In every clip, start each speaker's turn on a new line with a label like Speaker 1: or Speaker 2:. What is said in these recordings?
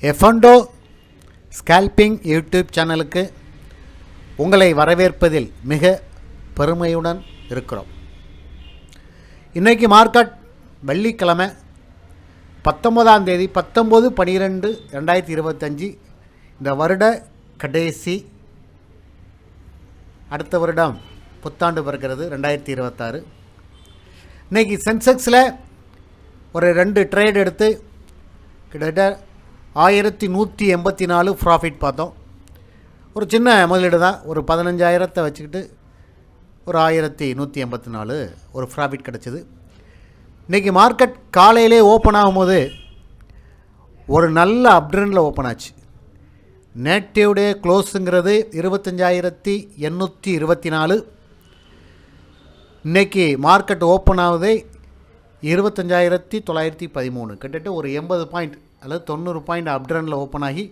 Speaker 1: F&O scalping YouTube சேனலுக்கு உங்களை வரவேற்பதில் மிக பெருமையுடன் இருக்கிறோம். இன்றைக்கி மார்க்கெட் வெள்ளிக்கிழமை 19ஆம் தேதி 19/12/2025 இந்த வருட கடைசி, அடுத்த வருடம் புத்தாண்டு பிறக்கிறது 2026. இன்றைக்கி சென்செக்ஸில் ஒரு 2 ட்ரேட் எடுத்து கிட்டத்தட்ட 1184 ப்ராஃபிட் பார்த்தோம். ஒரு சின்ன முதலீடு தான், ஒரு 15,000 வச்சுக்கிட்டு ஒரு 1184 ஒரு ப்ராஃபிட் கிடச்சிது. இன்றைக்கி மார்க்கெட் காலையிலே ஓப்பன் ஆகும்போது ஒரு நல்ல அப்ட்ரெண்டில் ஓப்பன் ஆச்சு. நேட்டிவ் டே க்ளோஸுங்கிறது 25,824. இன்றைக்கி மார்க்கெட் ஓப்பன் ஆகுது 25,913, கிட்டத்தட்ட ஒரு 80 பாயிண்ட் அல்லது 90 பாயிண்ட் அப்ட்ரெண்டில் ஓப்பன் ஆகி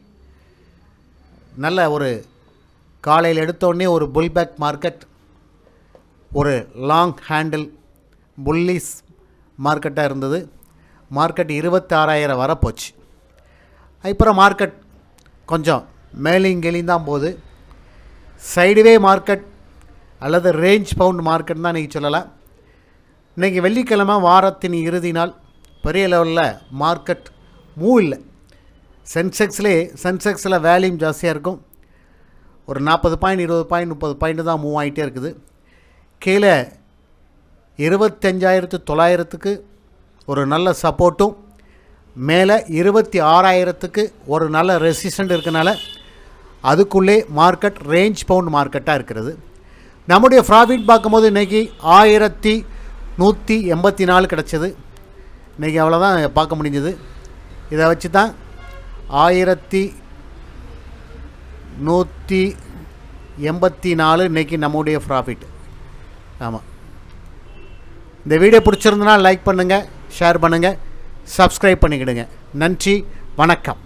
Speaker 1: நல்ல ஒரு காலையில் எடுத்தோடனே ஒரு புல்பேக் மார்க்கெட், ஒரு லாங் ஹேண்டில் புல்லிஸ் மார்க்கெட்டாக இருந்தது. மார்க்கெட் 26,000 வரப்போச்சு. அப்புறம் மார்க்கெட் கொஞ்சம் மேலிங்கெளியும் தான் போகுது. சைடுவே மார்க்கெட் அல்லது ரேஞ்ச் பவுண்ட் மார்க்கெட் தான் இன்றைக்கி சொல்லலாம். இன்றைக்கி வெள்ளிக்கிழமை, வாரத்தின் இறுதி நாள். பெரிய லெவலில் மார்க்கெட் மூவ் இல்லை. சென்செக்ஸில் வேல்யூம் ஜாஸ்தியாக இருக்கும். ஒரு 40 பாயிண்ட் 20 பாயிண்ட் 30 பாயிண்ட் தான் மூவ் ஆகிட்டே இருக்குது. கீழே 25,900க்கு ஒரு நல்ல சப்போர்ட்டும், மேலே 26,000க்கு ஒரு நல்ல ரெசிஸ்டண்ட் இருக்கனால அதுக்குள்ளே மார்க்கெட் ரேஞ்ச் பவுண்ட் மார்க்கெட்டாக இருக்கிறது. நம்முடைய ப்ராஃபிட் பார்க்கும்போது இன்றைக்கி 1184 கிடச்சிது. இன்றைக்கி அவ்வளோதான் பார்க்க முடிஞ்சது. இதை வச்சு தான் 1184 இன்றைக்கி நம்முடைய ப்ராஃபிட். ஆமாம், இந்த வீடியோ பிடிச்சிருந்தனா லைக் பண்ணுங்கள், ஷேர் பண்ணுங்கள், சப்ஸ்கிரைப் பண்ணிக்கிடுங்க. நன்றி, வணக்கம்.